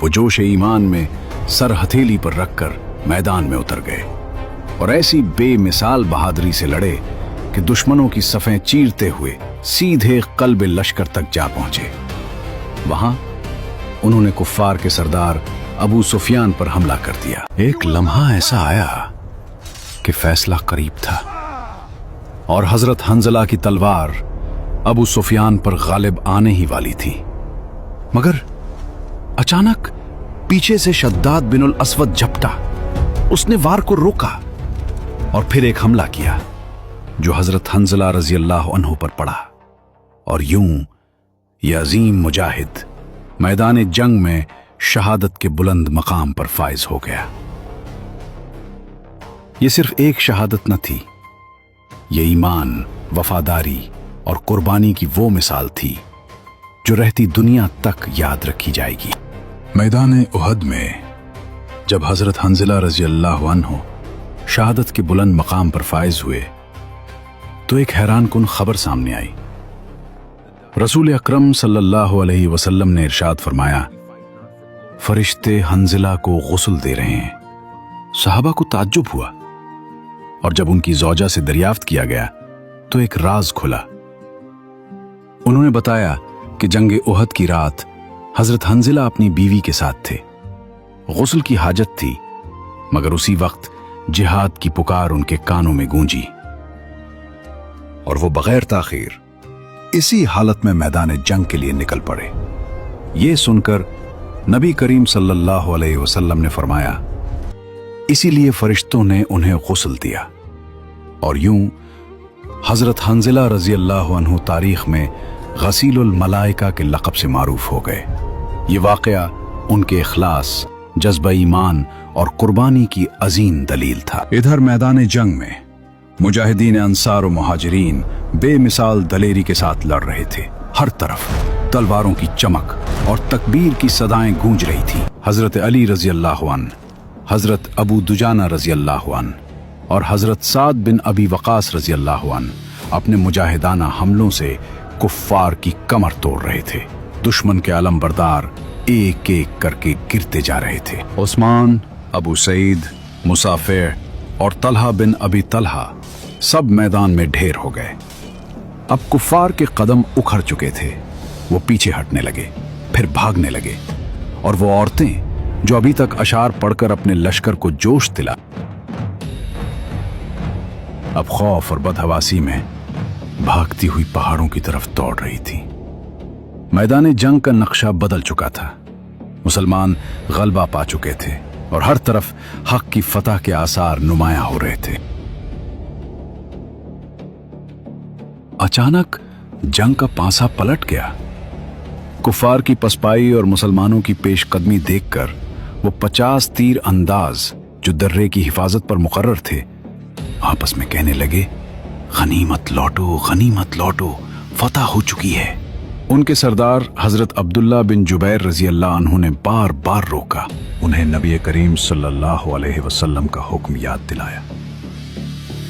वो जोश ईमान में सर हथेली पर रखकर मैदान में उतर गए और ऐसी बेमिसाल बहादुरी से लड़े कि दुश्मनों की सफ़ें चीरते हुए सीधे कल्ब लश्कर तक जा पहुंचे। वहां उन्होंने कुफ्फार के सरदार अबू सुफियान पर हमला कर दिया। एक लम्हा ऐसा आया कि फैसला करीब था और हजरत हंजला की तलवार अबू सुफियान पर गालिब आने ही वाली थी, मगर अचानक पीछे से शद्दाद बिन असवद झपटा। उसने वार को रोका और फिर एक हमला किया जो हजरत हंजला रजी अल्लाह अन्हु पर पड़ा, और यूं यह अजीम मुजाहिद मैदान जंग में शहादत के बुलंद मकाम पर फाइज हो गया। यह सिर्फ एक शहादत न थी, यह ईमान, वफादारी और कुर्बानी की वो मिसाल थी जो रहती दुनिया तक याद रखी जाएगी। मैदान उहद में जब हजरत हंजला रजी अल्लाह अन्हु शहादत के बुलंद मकाम पर फाइज हुए तो एक हैरान कुन खबर सामने आई। रसूल अकरम सल्लल्लाहु अलैहि वसल्लम ने इरशाद फरमाया, फरिश्ते हंजला को गुस्ल दे रहे हैं। सहाबा को ताज्जुब हुआ और जब उनकी ज़ौजा से दरियाफ्त किया गया तो एक राज खुला। उन्होंने बताया कि जंग उहद की रात हजरत हंजला अपनी बीवी के साथ थे। गुस्ल की हाजत थी, मगर उसी वक्त जिहाद की पुकार उनके कानों में गूंजी और वो बगैर ताखीर इसी हालत में मैदान जंग के लिए निकल पड़े। ये सुनकर नबी करीम सल्लल्लाहु अलैहि वसल्लम ने फरमाया, इसीलिए फरिश्तों ने उन्हें गुस्ल दिया। और यूं हजरत हंजला रजी अल्लाह अन्हु तारीख में गसीलुल मलाइका के लक़ब से मारूफ हो गए। ये वाक़या उनके इखलास, जज्बा ईमान और कुर्बानी की अजीम दलील था। इधर मैदान जंग में मुजाहिदीन अंसार और मुहाजिरीन बेमिसाल दलेरी के साथ लड़ रहे थे। हर तरफ तलवारों की चमक और तकबीर की सदाएं गूंज रही थी। हजरत अली रजी अल्लाह अन्हु, हजरत अबू दुजाना रजी अल्लाह अन्हु और हजरत साद बिन अबी वकास रजी अल्लाह अन्हु अपने मुजाहिदाना हमलों से कुफ्फार की कमर तोड़ रहे थे। दुश्मन के अलमबरदार एक एक करके गिरते जा रहे थे। उस्मान, अबू सईद, मुसाफिर और तलहा बिन अबी तलहा सब मैदान में ढेर हो गए। अब कुफ्फार के कदम उखड़ चुके थे। वो पीछे हटने लगे, फिर भागने लगे, और वो औरतें जो अभी तक अशार पढ़कर अपने लश्कर को जोश दिला, अब खौफ और बदहवासी में भागती हुई पहाड़ों की तरफ दौड़ रही थी। मैदान जंग का नक्शा बदल चुका था। मुसलमान गलबा पा चुके थे और हर तरफ हक की फतह के आसार नुमायां हो रहे थे। अचानक जंग का पासा पलट गया। कुफार की पसपाई और मुसलमानों की पेशकदमी देखकर वो 50 तीर अंदाज जो दर्रे की हिफाजत पर मुकर्रर थे आपस में कहने लगे, गनीमत लौटो, गनीमत लौटो, फतह हो चुकी है। उनके सरदार हजरत अब्दुल्ला बिन जुबैर रजी अल्लाह अन्हु ने बार बार रोका, उन्हें नबी करीम सल्लल्लाहु अलैहि वसल्लम का हुक्म याद दिलाया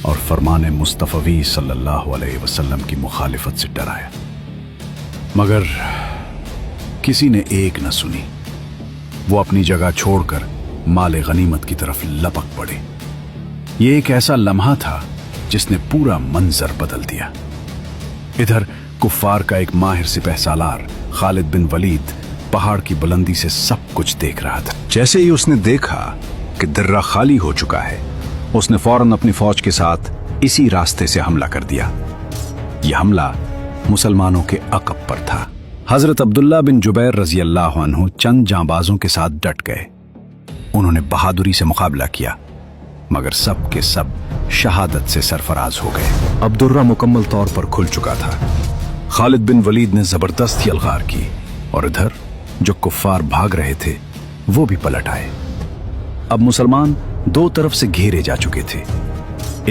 और फरमान मुस्तफ़वी सल्लल्लाहु अलैहि वसल्लम की मुखालिफत से डराया, मगर किसी ने एक न सुनी। वो अपनी जगह छोड़कर माले गनीमत की तरफ लपक पड़े। ये एक ऐसा लम्हा था जिसने पूरा मंजर बदल दिया। इधर कुफ्फार का एक माहिर सिपह सालार खालिद बिन वलीद पहाड़ की बुलंदी से सब कुछ देख रहा था। जैसे ही उसने देखा कि दर्रा खाली हो चुका है, उसने फौरन अपनी फौज के साथ इसी रास्ते से हमला कर दिया। यह हमला मुसलमानों के अकब पर था। हजरत अब्दुल्ला बिन जुबैर रजी अल्लाह अन्हु चंद जांबाजों के साथ डट गए। उन्होंने बहादुरी से मुकाबला किया, मगर सब के सब शहादत से सरफराज हो गए। अब दुर्रा मुकम्मल तौर पर खुल चुका था। खालिद बिन वलीद ने जबरदस्त यलगार की और इधर जो कुफ्फार भाग रहे थे वो भी पलट आए। अब मुसलमान दो तरफ से घेरे जा चुके थे।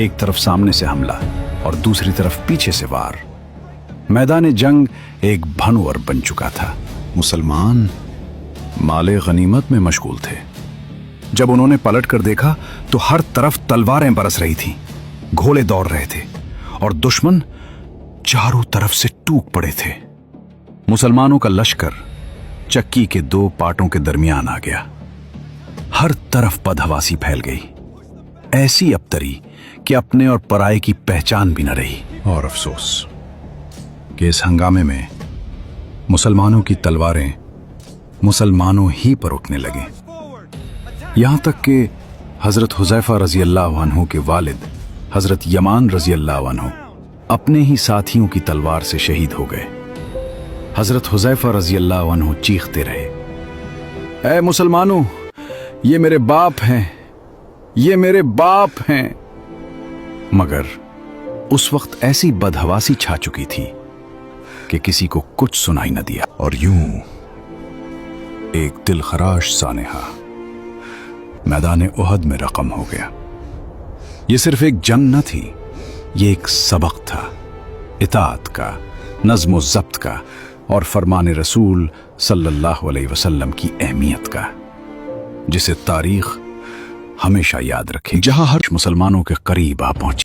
एक तरफ सामने से हमला और दूसरी तरफ पीछे से वार। मैदान जंग एक भनवर बन चुका था। मुसलमान माले गनीमत में मशगूल थे। जब उन्होंने पलट कर देखा तो हर तरफ तलवारें बरस रही थीं, घोड़े दौड़ रहे थे और दुश्मन चारों तरफ से टूट पड़े थे। मुसलमानों का लश्कर चक्की के दो पाटों के दरमियान आ गया। हर तरफ बदहवासी फैल गई, ऐसी अबतरी कि अपने और पराये की पहचान भी न रही। और अफसोस कि इस हंगामे में मुसलमानों की तलवारें मुसलमानों ही पर उठने लगे। यहां तक कि हजरत हुज़ैफा रजी अल्लाह अन्हु के वालिद हजरत यमान रजी अल्लाह अन्हु अपने ही साथियों की तलवार से शहीद हो गए। हजरत हुज़ैफा रजी अल्लाह अन्हु चीखते रहे, ऐ मुसलमानों, ये मेरे बाप हैं, ये मेरे बाप हैं। मगर उस वक्त ऐसी बदहवासी छा चुकी थी कि किसी को कुछ सुनाई न दिया। और यूं एक दिलखराश सानेहा मैदान उहद में रकम हो गया। ये सिर्फ एक जंग न थी, ये एक सबक था, इताअत का, नज़्म व ज़ब्त का और फरमान रसूल सल्लल्लाहु अलैहि वसल्लम की अहमियत का, जिसे तारीख हमेशा याद रखे। जहां हर मुसलमानों के करीब आ पहुंची।